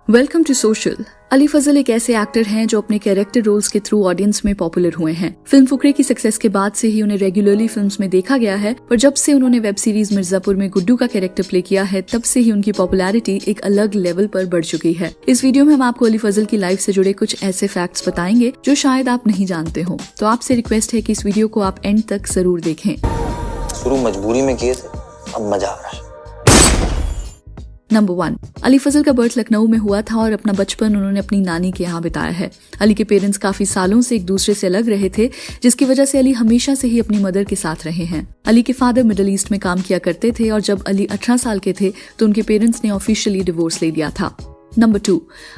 Welcome to social. Ali Fazal एक ऐसे actor हैं जो अपने कैरेक्टर रोल्स के थ्रू ऑडियंस में पॉपुलर हुए हैं। फिल्म फुकरे की सक्सेस के बाद से ही उन्हें रेगुलरली फिल्म्स में देखा गया है, पर जब से उन्होंने वेब सीरीज मिर्जापुर में गुड्डू का कैरेक्टर प्ले किया है तब से ही उनकी पॉपुलैरिटी एक अलग लेवल पर बढ़ चुकी है। इस वीडियो में हम आपको अली फजल की लाइफ से जुड़े कुछ ऐसे फैक्ट्स बताएंगे जो शायद आप नहीं जानते हो, तो आपसे रिक्वेस्ट है कि इस वीडियो को आप एंड तक जरूर देखें। शुरू मजबूरी में किए थे, अब मजा आ रहा है। नंबर 1, अली फजल का बर्थ लखनऊ में हुआ था और अपना बचपन उन्होंने अपनी नानी के यहाँ बिताया है। अली के पेरेंट्स काफी सालों से एक दूसरे से अलग रहे थे, जिसकी वजह से अली हमेशा से ही अपनी मदर के साथ रहे हैं। अली के फादर मिडिल ईस्ट में काम किया करते थे और जब अली 18 साल के थे तो उनके पेरेंट्स ने ऑफिशियली डिवोर्स ले लिया था। नंबर 2,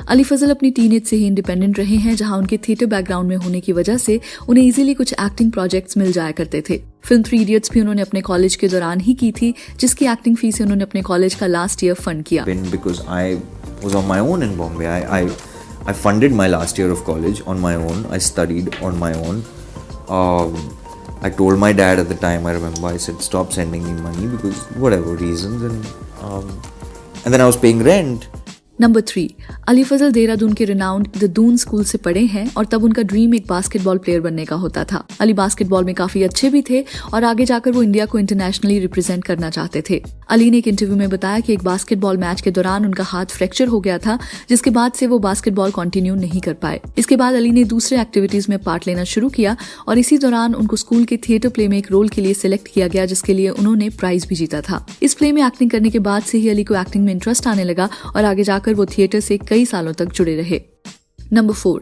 अली फजल अपनी टीनेज से ही इंडिपेंडेंट रहे हैं, जहां उनके थिएटर बैकग्राउंड में होने की वजह से उन्हें इजीली कुछ एक्टिंग प्रोजेक्ट्स मिल जाया करते थे। फिल्म 3 इडियट्स भी उन्होंने अपने कॉलेज के दौरान ही की थी, जिसकी एक्टिंग फीस से उन्होंने अपने कॉलेज का लास्ट ईयर फंड किया। Because I was on my own in Bombay. I funded my last year of college on my own. I studied on my own. I told my dad at the time, I remember, I said, stop sending me money because whatever reasons. And then I was paying rent. Number 3, Ali Fazal Dehradun के renowned the Doon school से पढ़े हैं और तब उनका dream एक basketball player बनने का होता था। अली बास्केटबॉल में काफी अच्छे भी थे और आगे जाकर वो इंडिया को इंटरनेशनली रिप्रेजेंट करना चाहते थे। अली ने एक इंटरव्यू में बताया कि एक बास्केटबॉल मैच के दौरान उनका हाथ फ्रैक्चर हो गया था, जिसके बाद से वो बास्केटबॉल कंटिन्यू नहीं कर पाए। इसके बाद अली ने दूसरे एक्टिविटीज में पार्ट लेना शुरू किया और इसी दौरान उनको स्कूल के थिएटर प्ले में एक रोल के लिए सिलेक्ट किया गया, जिसके लिए उन्होंने प्राइज भी जीता था। इस प्ले में एक्टिंग करने के बाद से ही अली को एक्टिंग में इंटरेस्ट आने लगा और आगे जाकर वो थिएटर से कई सालों तक जुड़े रहे। नंबर 4,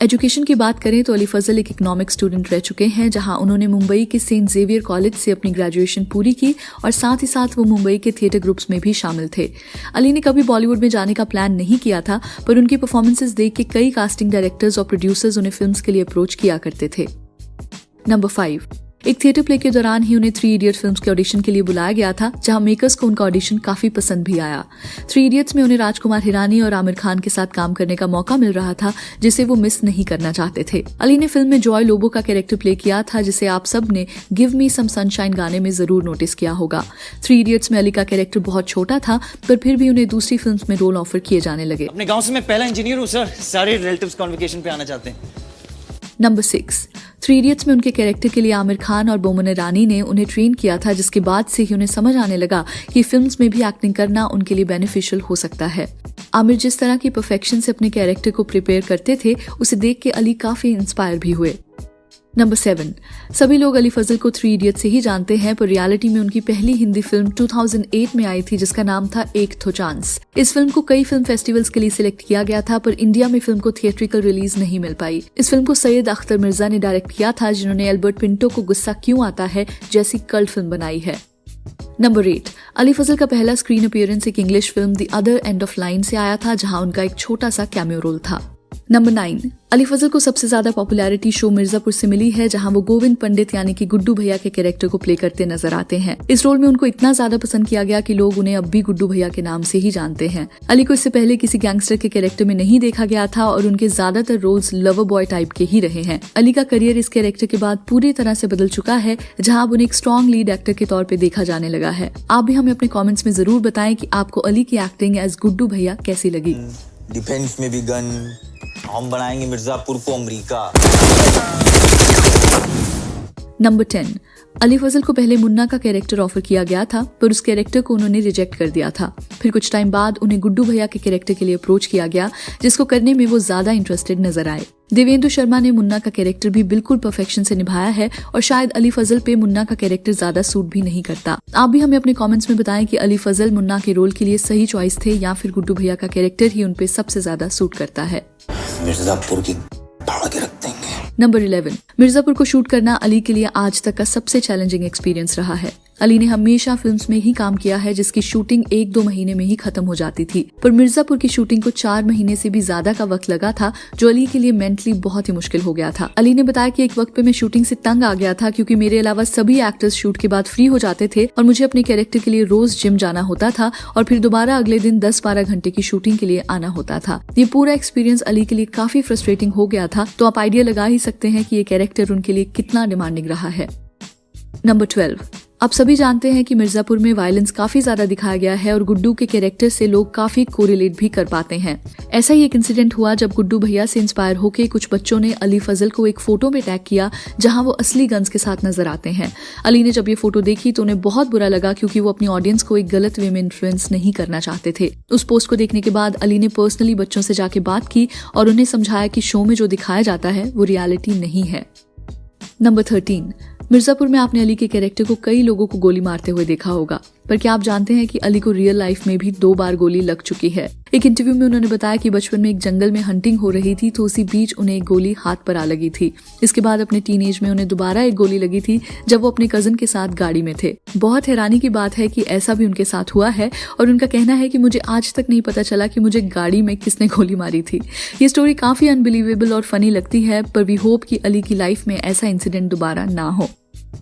एजुकेशन की बात करें तो अली फजल एक इकोनॉमिक्स स्टूडेंट रह चुके हैं, जहां उन्होंने मुंबई के सेंट जेवियर कॉलेज से अपनी ग्रेजुएशन पूरी की और साथ ही साथ वो मुंबई के थिएटर ग्रुप्स में भी शामिल थे। अली ने कभी बॉलीवुड में जाने का प्लान नहीं किया था, पर उनकी परफॉर्मेंसेस देख के कई कास्टिंग डायरेक्टर्स और प्रोड्यूसर्स उन्हें फिल्म्स के लिए अप्रोच किया करते थे। नंबर 5, एक थिएटर प्ले के दौरान ही उन्हें 3 इडियट फिल्म्स के ऑडिशन के लिए बुलाया गया था, जहां मेकर्स को उनका ऑडिशन काफी पसंद भी आया। 3 इडियट्स में उन्हें राजकुमार हिरानी और आमिर खान के साथ काम करने का मौका मिल रहा था, जिसे वो मिस नहीं करना चाहते थे। अली ने फिल्म में जॉय लोबो का कैरेक्टर प्ले किया था, जिसे आप सब ने गिव मी सम सनशाइन गाने में जरूर नोटिस किया होगा। 3 इडियट्स में अली का कैरेक्टर बहुत छोटा था, पर फिर भी उन्हें दूसरी फिल्म्स में रोल ऑफर किए जाने लगे। अपने गाँव से मैं पहला इंजीनियर हूँ सर, सारे रिलेटिव्स कॉन्वोकेशन पे आना चाहते हैं। नंबर 6, 3 इडियट्स में उनके कैरेक्टर के लिए आमिर खान और बोमन ईरानी ने उन्हें ट्रेन किया था, जिसके बाद से ही उन्हें समझ आने लगा कि फिल्म्स में भी एक्टिंग करना उनके लिए बेनिफिशियल हो सकता है। आमिर जिस तरह की परफेक्शन से अपने कैरेक्टर को प्रिपेयर करते थे, उसे देख के अली काफी इंस्पायर भी हुए। नंबर 7, सभी लोग अली फजल को 3 इडियट से ही जानते हैं, पर रियलिटी में उनकी पहली हिंदी फिल्म 2008 में आई थी, जिसका नाम था एक थो चांस। इस फिल्म को कई फिल्म फेस्टिवल्स के लिए सिलेक्ट किया गया था, पर इंडिया में फिल्म को थिएट्रिकल रिलीज नहीं मिल पाई। इस फिल्म को सैयद अख्तर मिर्जा ने डायरेक्ट किया था, जिन्होंने एल्बर्ट पिंटो को गुस्सा क्यों आता है जैसी कल्ट फिल्म बनाई है। नंबर 8, अली फजल का पहला स्क्रीन अपीयरेंस एक English film the other end of line से आया था, जहां उनका एक छोटा सा कैमियो रोल था। नंबर 9, अली फजल को सबसे ज्यादा पॉपुलैरिटी शो मिर्जापुर से मिली है, जहां वो गोविंद पंडित यानी कि गुड्डू भैया के कैरेक्टर को प्ले करते नजर आते हैं। इस रोल में उनको इतना ज्यादा पसंद किया गया कि लोग उन्हें अब भी गुड्डू भैया के नाम से ही जानते हैं। अली को इससे पहले किसी गैंगस्टर के कैरेक्टर में नहीं देखा गया था और उनके ज्यादातर रोल्स लवर बॉय टाइप के ही रहे हैं। अली का करियर इस कैरेक्टर के बाद पूरी तरह से बदल चुका है, जहाँ अब उन्हें एक स्ट्रॉन्ग लीड एक्टर के तौर पर देखा जाने लगा है। आप भी हमें अपने कॉमेंट्स में जरूर बताएं कि आपको अली की एक्टिंग एज गुड्डू भैया कैसी लगी। डिफेंस में भी गन, हम बनाएंगे मिर्जापुर को अमेरिका। नंबर 10, अली फजल को पहले मुन्ना का कैरेक्टर ऑफर किया गया था, पर उस कैरेक्टर को उन्होंने रिजेक्ट कर दिया था। फिर कुछ टाइम बाद उन्हें गुड्डू भैया के कैरेक्टर के लिए अप्रोच किया गया, जिसको करने में वो ज्यादा इंटरेस्टेड नजर आए। देवेंद्र शर्मा ने मुन्ना का कैरेक्टर भी बिल्कुल परफेक्शन से निभाया है और शायद अली फजल पे मुन्ना का कैरेक्टर ज्यादा सूट भी नहीं करता। आप भी हमें अपने कमेंट्स में बताएं कि अली फजल मुन्ना के रोल के लिए सही चॉइस थे या फिर गुड्डू भैया का कैरेक्टर ही उनपे सबसे ज्यादा सूट करता है। मिर्जापुर की भाड़ के रख देंगे। नंबर 11, मिर्जापुर को शूट करना अली के लिए आज तक का सबसे चैलेंजिंग एक्सपीरियंस रहा है। अली ने हमेशा फिल्म्स में ही काम किया है, जिसकी शूटिंग 1-2 महीने में ही खत्म हो जाती थी, पर मिर्जापुर की शूटिंग को 4 महीने से भी ज्यादा का वक्त लगा था, जो अली के लिए मेंटली बहुत ही मुश्किल हो गया था। अली ने बताया कि एक वक्त पे मैं शूटिंग से तंग आ गया था, क्योंकि मेरे अलावा सभी एक्टर्स शूट के बाद फ्री हो जाते थे और मुझे अपने कैरेक्टर के लिए रोज जिम जाना होता था और फिर दोबारा अगले दिन 10-12 घंटे की शूटिंग के लिए आना होता था। ये पूरा एक्सपीरियंस अली के लिए काफी फ्रस्ट्रेटिंग हो गया था, तो आप आइडिया लगा ही सकते हैं कि ये कैरेक्टर उनके लिए कितना डिमांडिंग रहा है। नंबर 12, आप सभी जानते हैं कि मिर्जापुर में वायलेंस काफी ज्यादा दिखाया गया है और गुड्डू के कैरेक्टर से लोग काफी कोरिलेट भी कर पाते हैं। ऐसा ही एक इंसिडेंट हुआ जब गुड्डू भैया से इंस्पायर होकर कुछ बच्चों ने अली फजल को एक फोटो में टैग किया जहां वो असली गन्स के साथ नजर आते हैं। अली ने जब ये फोटो देखी तो उन्हें बहुत बुरा लगा क्योंकि वो अपनी ऑडियंस को एक गलत वे में इन्फ्लुएंस नहीं करना चाहते थे। उस पोस्ट को देखने के बाद अली ने पर्सनली बच्चों से जाके बात की और उन्हें समझाया कि शो में जो दिखाया जाता है वो रियलिटी नहीं है। नंबर 13, मिर्जापुर में आपने अली के कैरेक्टर को कई लोगों को गोली मारते हुए देखा होगा, पर क्या आप जानते हैं कि अली को रियल लाइफ में भी 2 बार गोली लग चुकी है। एक इंटरव्यू में उन्होंने बताया कि बचपन में एक जंगल में हंटिंग हो रही थी तो उसी बीच उन्हें एक गोली हाथ पर आ लगी थी। इसके बाद अपने टीनेज में उन्हें दोबारा एक गोली लगी थी जब वो अपने कजन के साथ गाड़ी में थे। बहुत हैरानी की बात है कि ऐसा भी उनके साथ हुआ है और उनका कहना है कि मुझे आज तक नहीं पता चला कि मुझे गाड़ी में किसने गोली मारी थी। ये स्टोरी काफी अनबिलीवेबल और फनी लगती है, पर वी होप कि अली की लाइफ में ऐसा इंसिडेंट दोबारा ना हो।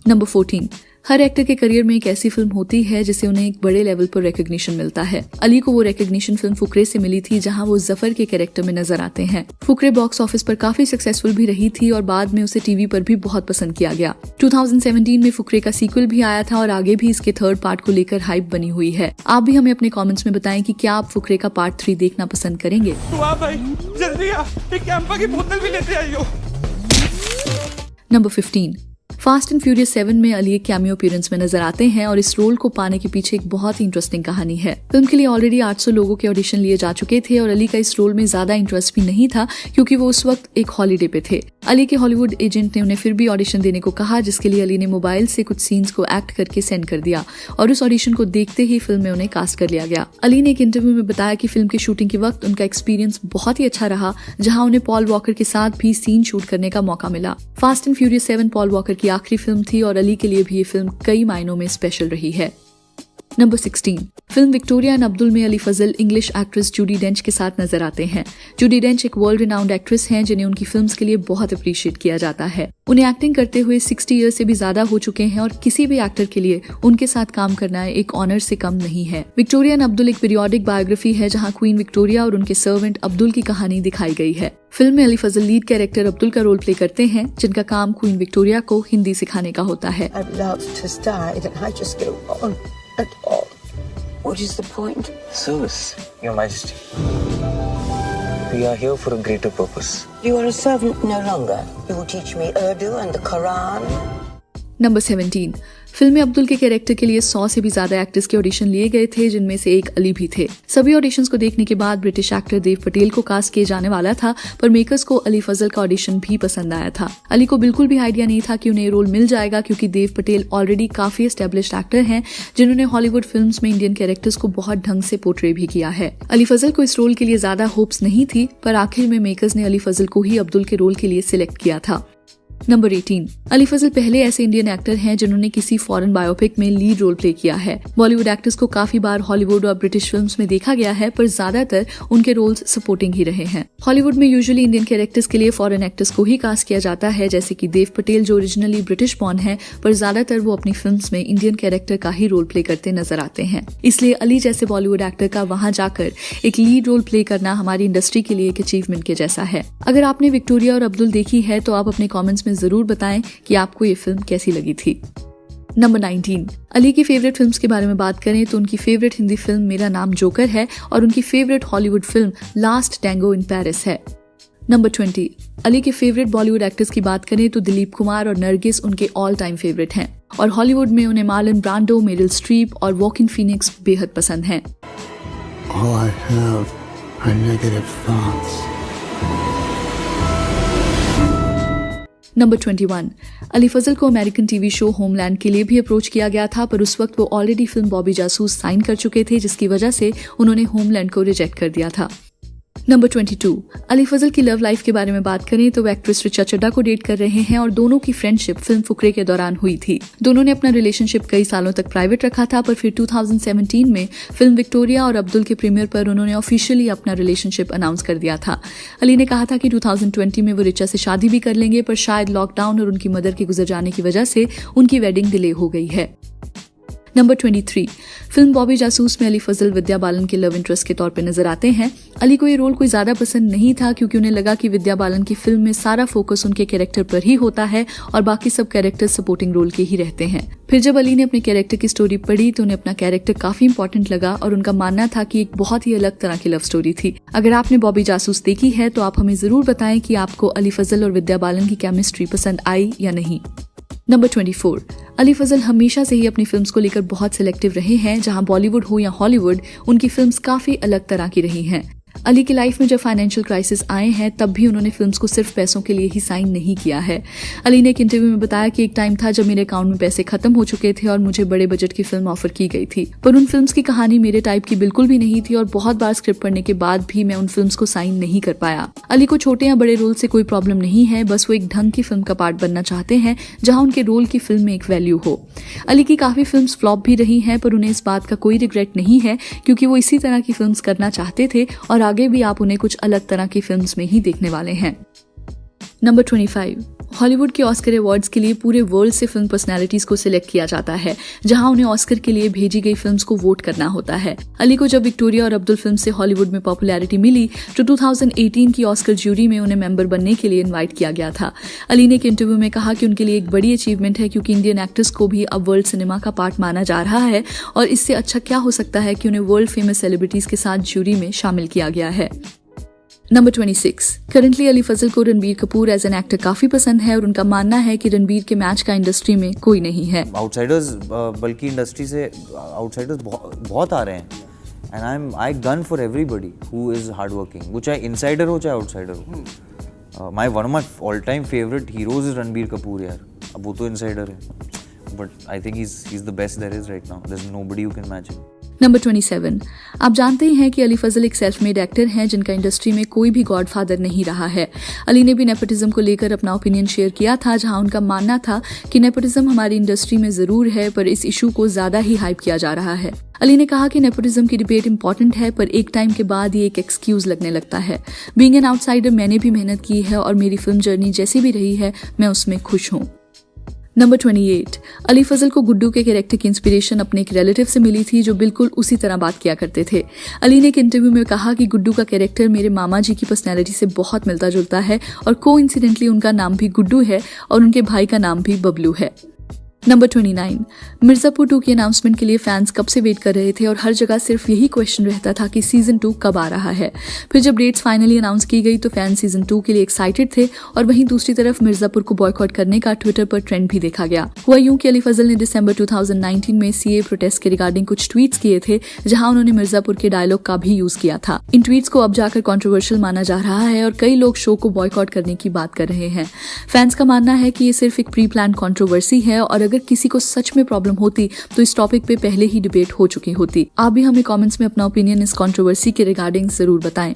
नंबर 14, हर एक्टर के करियर में एक ऐसी फिल्म होती है जिससे उन्हें एक बड़े लेवल पर रिकॉग्निशन मिलता है। अली को वो रिकॉग्निशन फिल्म फुकरे से मिली थी जहां वो जफर के कैरेक्टर में नजर आते हैं। फुकरे बॉक्स ऑफिस पर काफी सक्सेसफुल भी रही थी और बाद में उसे टीवी पर भी बहुत पसंद किया गया। 2017 में फुकरे का सीक्वल भी आया था और आगे भी इसके 3rd पार्ट को लेकर हाइप बनी हुई है। आप भी हमें अपने कॉमेंट्स में बताएं कि क्या आप फुकरे का पार्ट 3 देखना पसंद करेंगे। भाई जल्दी आ, एक कैंपा की बोतल भी लेते आइयो। नंबर 15, फास्ट एंड फ्यूरियस 7 में अली एक कैमियो अपीयरेंस में नजर आते हैं और इस रोल को पाने के पीछे एक बहुत ही इंटरेस्टिंग कहानी है। फिल्म के लिए ऑलरेडी 800 लोगों के ऑडिशन लिए जा चुके थे और अली का इस रोल में ज्यादा इंटरेस्ट भी नहीं था क्योंकि वो उस वक्त एक हॉलीडे पे थे। अली के हॉलीवुड एजेंट ने उन्हें फिर भी ऑडिशन देने को कहा, जिसके लिए अली ने मोबाइल से कुछ सीन्स को एक्ट करके सेंड कर दिया और उस ऑडिशन को देखते ही फिल्म में उन्हें कास्ट कर लिया गया। अली ने एक इंटरव्यू में बताया कि फिल्म की शूटिंग के वक्त उनका एक्सपीरियंस बहुत ही अच्छा रहा, जहां उन्हें पॉल वॉकर के साथ भी सीन शूट करने का मौका मिला। Fast and furious 7 Paul walker की आखिरी फिल्म थी और अली के लिए भी ये फिल्म कई मायनों में स्पेशल रही है। Number 16, film Victoria and Abdul में Ali Fazal English actress Judy डेंच के साथ नजर आते हैं। जूडी डेंच एक वर्ल्ड रिनाउंड एक्ट्रेस हैं जिन्हें उनकी फिल्म्स के लिए बहुत अप्रिशिएट किया जाता है। उन्हें एक्टिंग करते हुए 60 ईयर से भी ज्यादा हो चुके हैं और किसी भी एक्टर के लिए उनके साथ काम करना एक ऑनर से कम नहीं है। विक्टोरिया एंड अब्दुल एक पीरियोडिक बायोग्राफी है जहां क्वीन विक्टोरिया और उनके सर्वेंट अब्दुल की कहानी दिखाई गई है। फिल्म में अली फजल लीड कैरेक्टर अब्दुल का रोल प्ले करते हैं, जिनका काम क्वीन विक्टोरिया को हिंदी सिखाने का होता है। At all. What is the point? Service, Your Majesty. We are here for a greater purpose. You are a servant no longer. You will teach me Urdu and the Quran. Number 17, film में अब्दुल के character के लिए 100 से भी ज्यादा actors के audition लिए गए थे, जिनमें से एक अली भी थे। सभी ऑडिशंस को देखने के बाद ब्रिटिश एक्टर देव पटेल को कास्ट किए जाने वाला था, पर मेकर्स को अली फजल का ऑडिशन भी पसंद आया था। अली को बिल्कुल भी आइडिया नहीं था कि उन्हें ये रोल मिल जाएगा क्योंकि देव पटेल ऑलरेडी काफी एस्टेब्लिश्ड एक्टर हैं जिन्होंने हॉलीवुड फिल्म्स में इंडियन कैरेक्टर्स को बहुत ढंग से पोर्ट्रे भी किया है। अली फजल को इस रोल के लिए ज्यादा होप्स नहीं थी, पर आखिर में मेकर्स ने अली फजल को ही अब्दुल के रोल के लिए सिलेक्ट किया था। नंबर 18, अली फजल पहले ऐसे इंडियन एक्टर हैं जिन्होंने किसी फॉरेन बायोपिक में लीड रोल प्ले किया है। बॉलीवुड एक्टर्स को काफी बार हॉलीवुड और ब्रिटिश फिल्म्स में देखा गया है, पर ज्यादातर उनके रोल्स सपोर्टिंग ही रहे हैं। हॉलीवुड में यूजुअली इंडियन कैरेक्टर्स के लिए फॉरेन एक्टर्स को ही कास्ट किया जाता है, जैसे कि देव पटेल जो ओरिजिनली ब्रिटिश बॉर्न है, पर ज्यादातर वो अपनी फिल्म्स में इंडियन कैरेक्टर का ही रोल प्ले करते नजर आते हैं। इसलिए अली जैसे बॉलीवुड एक्टर का वहां जाकर एक लीड रोल प्ले करना हमारी इंडस्ट्री के लिए एक अचीवमेंट के जैसा है। अगर आपने विक्टोरिया और अब्दुल देखी है तो आप अपने कॉमेंट्स में जरूर बताएं कि आपको ये फिल्म कैसी लगी थी। नंबर 19, अली की फेवरेट फिल्म्स के बारे में बात करें तो उनकी फेवरेट हिंदी फिल्म मेरा नाम जोकर है और उनकी favourite Hollywood film last tango in Paris है। नंबर 20, अली के फेवरेट बॉलीवुड एक्टर्स की बात करें तो दिलीप कुमार और नरगिस उनके ऑल टाइम फेवरेट हैं और हॉलीवुड में उन्हें मार्लन ब्रांडो, मेरिल स्ट्रीप और वॉकिन फीनिक्स बेहद पसंद हैं। All I have are negative thoughts. Number 21, Ali Fazal को अमेरिकन टीवी शो होमलैंड के लिए भी अप्रोच किया गया था, पर उस वक्त वो already film Bobby Jasoos sign कर चुके थे, जिसकी वजह से उन्होंने होमलैंड को रिजेक्ट कर दिया था। नंबर 22, अली फजल की लव लाइफ के बारे में बात करें तो वो एक्ट्रेस रिचा चड्ढा को डेट कर रहे हैं और दोनों की फ्रेंडशिप फिल्म फुकरे के दौरान हुई थी। दोनों ने अपना रिलेशनशिप कई सालों तक प्राइवेट रखा था, पर फिर 2017 में फिल्म विक्टोरिया और अब्दुल के प्रीमियर पर उन्होंने ऑफिशियली अपना रिलेशनशिप अनाउंस कर दिया था। अली ने कहा था कि 2020 में वो रिचा से शादी भी कर लेंगे, पर शायद लॉकडाउन और उनकी मदर के गुजर जाने की वजह से उनकी वेडिंग डिले हो गई है। नंबर 23, फिल्म बॉबी जासूस में अली फजल विद्या बालन के लव इंटरेस्ट के तौर पे नजर आते हैं। अली को ये रोल कोई ज्यादा पसंद नहीं था क्योंकि उन्हें लगा कि विद्या बालन की फिल्म में सारा फोकस उनके कैरेक्टर पर ही होता है और बाकी सब कैरेक्टर सपोर्टिंग रोल के ही रहते हैं। फिर जब अली ने अपने कैरेक्टर की स्टोरी पढ़ी तो उन्हें अपना कैरेक्टर काफी इंपॉर्टेंट लगा और उनका मानना था कि एक बहुत ही अलग तरह की लव स्टोरी थी। अगर आपने बॉबी जासूस देखी है तो आप हमें जरूर बताएं कि आपको अली फजल और विद्या बालन की केमिस्ट्री पसंद आई या नहीं। नंबर 24, अली फजल हमेशा से ही अपनी फिल्म्स को लेकर बहुत सिलेक्टिव रहे हैं। जहां बॉलीवुड हो या हॉलीवुड, उनकी फिल्म्स काफी अलग तरह की रही हैं। अली की लाइफ में जब फाइनेंशियल क्राइसिस आए हैं तब भी उन्होंने फिल्म्स को सिर्फ पैसों के लिए ही साइन नहीं किया है। अली ने एक इंटरव्यू में बताया कि एक टाइम था जब मेरे अकाउंट में पैसे खत्म हो चुके थे और मुझे बड़े बजट की फिल्म ऑफर की गई थी, पर उन फिल्म्स की कहानी मेरे टाइप की बिल्कुल भी नहीं थी और बहुत बार स्क्रिप्ट पढ़ने के बाद भी मैं उन फिल्म्स को साइन नहीं कर पाया। अली को छोटे या बड़े रोल से कोई प्रॉब्लम नहीं है, बस वो एक ढंग की फिल्म का पार्ट बनना चाहते हैं जहां उनके रोल की फिल्म में एक वैल्यू हो। अली की काफी फिल्म्स फ्लॉप भी रही हैं, पर उन्हें इस बात का कोई रिग्रेट नहीं है क्योंकि वो इसी तरह की फिल्म्स करना चाहते थे और आगे भी आप उन्हें कुछ अलग तरह की फिल्म्स में ही देखने वाले हैं। नंबर 25, हॉलीवुड के ऑस्कर अवार्ड्स के लिए पूरे वर्ल्ड से फिल्म पर्सनालिटीज को सिलेक्ट किया जाता है जहां उन्हें ऑस्कर के लिए भेजी गई फिल्म्स को वोट करना होता है। अली को जब विक्टोरिया और अब्दुल फिल्म से हॉलीवुड में पॉपुलैरिटी मिली तो 2018 की ऑस्कर ज्यूरी में उन्हें मेंबर बनने के लिए इनवाइट किया गया था। अली ने एक इंटरव्यू में कहा कि उनके लिए एक बड़ी अचीवमेंट है क्योंकि इंडियन एक्टर्स को भी अब वर्ल्ड सिनेमा का पार्ट माना जा रहा है और इससे अच्छा क्या हो सकता है कि उन्हें वर्ल्ड फेमस सेलिब्रिटीज के साथ ज्यूरी में शामिल किया गया है। नंबर 26, करंटली अली फजल को Ranbir Kapoor as an actor काफी पसंद है और उनका मानना है कि रणबीर के मैच का इंडस्ट्री में कोई नहीं है। आउटसाइडर्स बल्कि इंडस्ट्री से आउटसाइडर्स बहुत आ रहे हैं and I gun for everybody who is hard working, वो चाहे इनसाइडर हो चाहे आउटसाइडर हो। One of my all time favourite heroes is Ranbir Kapoor यार। अब वो तो इनसाइडर है but I think he is the best there is right now, there is nobody who can match him. Number 27, आप जानते ही हैं कि अली फजल एक सेल्फ मेड एक्टर हैं जिनका इंडस्ट्री में कोई भी गॉडफादर नहीं रहा है। अली ने भी नेपोटिज्म को लेकर अपना ओपिनियन शेयर किया था जहां उनका मानना था कि नेपोटिज्म हमारी इंडस्ट्री में जरूर है पर इस इशू को ज्यादा ही हाइप किया जा रहा है। अली ने कहा कि नेपोटिज्म की डिबेट इंपॉर्टेंट है पर एक टाइम के बाद ये एक एक्सक्यूज लगने लगता है। बीइंग एन आउटसाइडर मैंने भी मेहनत की है और मेरी फिल्म जर्नी जैसी भी रही है मैं उसमें खुश हूँ। नंबर 28, अली फजल को गुड्डू के कैरेक्टर की इंस्पिरेशन अपने एक रिलेटिव से मिली थी जो बिल्कुल उसी तरह बात किया करते थे। अली ने एक इंटरव्यू में कहा कि गुड्डू का कैरेक्टर मेरे मामा जी की पर्सनैलिटी से बहुत मिलता जुलता है और कोइंसिडेंटली उनका नाम भी गुड्डू है और उनके भाई का नाम भी बबलू है। नंबर 29, मिर्जापुर 2 की अनाउंसमेंट के लिए फैंस कब से वेट कर रहे थे और हर जगह सिर्फ यही क्वेश्चन रहता था कि सीजन 2 कब आ रहा है। फिर जब डेट्स फाइनली अनाउंस की गई तो फैंस सीजन 2 के लिए एक्साइटेड थे और वहीं दूसरी तरफ मिर्जापुर को बॉयकॉट करने का ट्विटर पर ट्रेंड भी देखा गया। हुआ यूं कि अली फजल ने दिसंबर 2019 में सीए प्रोटेस्ट के रिगार्डिंग कुछ ट्वीट्स किए थे जहां उन्होंने मिर्जापुर के डायलॉग का भी यूज किया था। इन ट्वीट्स को अब जाकर कंट्रोवर्शियल माना जा रहा है और कई लोग शो को बॉयकॉट करने की बात कर रहे हैं। फैंस का मानना है कि ये सिर्फ एक प्री प्लान कंट्रोवर्सी है और अगर किसी को सच में प्रॉब्लम होती तो इस टॉपिक पे पहले ही डिबेट हो चुकी होती। आप भी हमें कमेंट्स में अपना ओपिनियन इस कंट्रोवर्सी के रिगार्डिंग जरूर बताएं।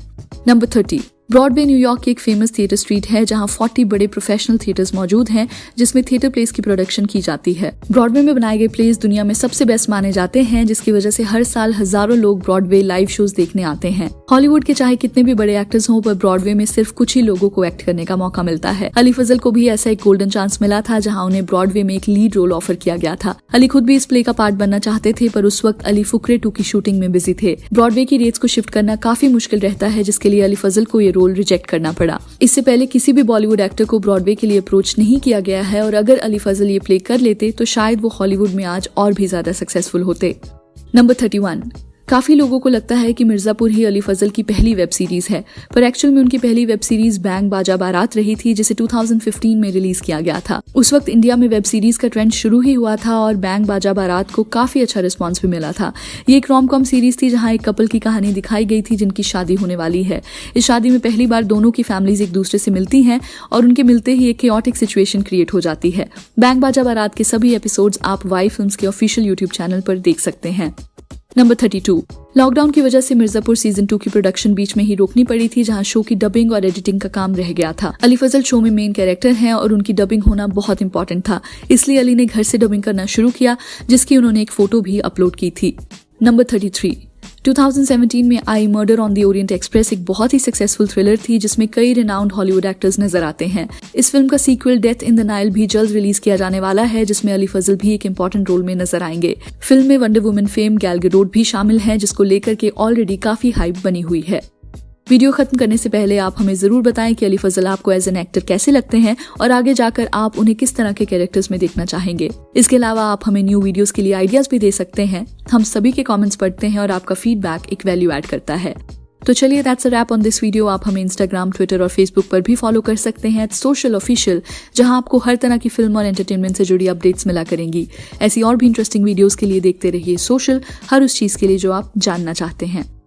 नंबर 30, ब्रॉडवे न्यूयॉर्क की एक फेमस थिएटर स्ट्रीट है जहां 40 बड़े प्रोफेशनल थिएटर्स मौजूद हैं जिसमें थिएटर प्लेस की प्रोडक्शन की जाती है। ब्रॉडवे में बनाए गए प्लेस दुनिया में सबसे बेस्ट माने जाते हैं जिसकी वजह से हर साल हजारों लोग ब्रॉडवे लाइव शोज देखने आते हैं। हॉलीवुड के चाहे कितने भी बड़े एक्टर्स हों पर ब्रॉडवे में सिर्फ कुछ ही लोगों को एक्ट करने का मौका मिलता है। अली फजल को भी ऐसा एक गोल्डन चांस मिला था जहां उन्हें ब्रॉडवे में एक लीड रोल ऑफर किया गया था। अली खुद भी इस प्ले का पार्ट बनना चाहते थे पर उस वक्त अली फुकरे 2 की शूटिंग में बिजी थे। ब्रॉडवे की रेट्स को शिफ्ट करना काफी मुश्किल रहता है जिसके लिए अली फजल को ये रोल रिजेक्ट करना पड़ा। इससे पहले किसी भी बॉलीवुड एक्टर को ब्रॉडवे के लिए अप्रोच नहीं किया गया है और अगर अली फजल ये प्ले कर लेते तो शायद वो हॉलीवुड में आज और भी ज्यादा सक्सेसफुल होते। नंबर 31, काफी लोगों को लगता है कि मिर्जापुर ही अली फजल की पहली वेब सीरीज है पर एक्चुअल में उनकी पहली वेब सीरीज बैंग बाजा बारात रही थी जिसे 2015 में रिलीज किया गया था। उस वक्त इंडिया में वेब सीरीज का ट्रेंड शुरू ही हुआ था और बैंग बाजा बारात को काफी अच्छा रिस्पांस भी मिला था। ये एक रोम-कॉम सीरीज थी जहां एक कपल की कहानी दिखाई गई थी जिनकी शादी होने वाली है। इस शादी में पहली बार दोनों की फैमिलीज एक दूसरे से मिलती हैं और उनके मिलते ही एक केओटिक सिचुएशन क्रिएट हो जाती है। बैंग बाजा बारात के सभी एपिसोड्स आप वाई फिल्म्स के ऑफिशियल यूट्यूब चैनल पर देख सकते हैं। नंबर 32, लॉकडाउन की वजह से मिर्जापुर सीजन 2 की प्रोडक्शन बीच में ही रोकनी पड़ी थी जहां शो की डबिंग और एडिटिंग का काम रह गया था। अली फजल शो में मेन कैरेक्टर हैं और उनकी डबिंग होना बहुत इंपॉर्टेंट था, इसलिए अली ने घर से डबिंग करना शुरू किया जिसकी उन्होंने एक फोटो भी अपलोड की थी। नंबर 33, 2017 में आई murder on the Orient Express एक बहुत ही सक्सेसफुल थ्रिलर थी जिसमें कई रिनाउंड हॉलीवुड एक्टर्स नजर आते हैं। इस फिल्म का sequel death in the Nile भी जल्द रिलीज किया जाने वाला है, जिसमें अली फजल भी एक इंपॉर्टेंट रोल में नजर आएंगे। फिल्म में wonder woman fame Gal Gadot भी शामिल है, जिसको लेकर के ऑलरेडी काफी हाइप बनी हुई है। वीडियो खत्म करने से पहले आप हमें जरूर बताएं कि अली फजल आपको एज एन एक्टर कैसे लगते हैं और आगे जाकर आप उन्हें किस तरह के कैरेक्टर्स में देखना चाहेंगे। इसके अलावा आप हमें न्यू वीडियोस के लिए आइडियाज भी दे सकते हैं। हम सभी के कमेंट्स पढ़ते हैं और आपका फीडबैक एक वैल्यू ऐड करता है। तो चलिए that's a wrap on this video. आप हमें इंस्टाग्राम, ट्विटर और फेसबुक पर भी फॉलो कर सकते हैं @socialofficial, जहां आपको हर तरह की फिल्म और एंटरटेनमेंट से जुड़ी अपडेट्स मिला करेंगी। ऐसी और भी इंटरेस्टिंग वीडियोस के लिए देखते रहिए सोशल, हर उस चीज के लिए जो आप जानना चाहते हैं।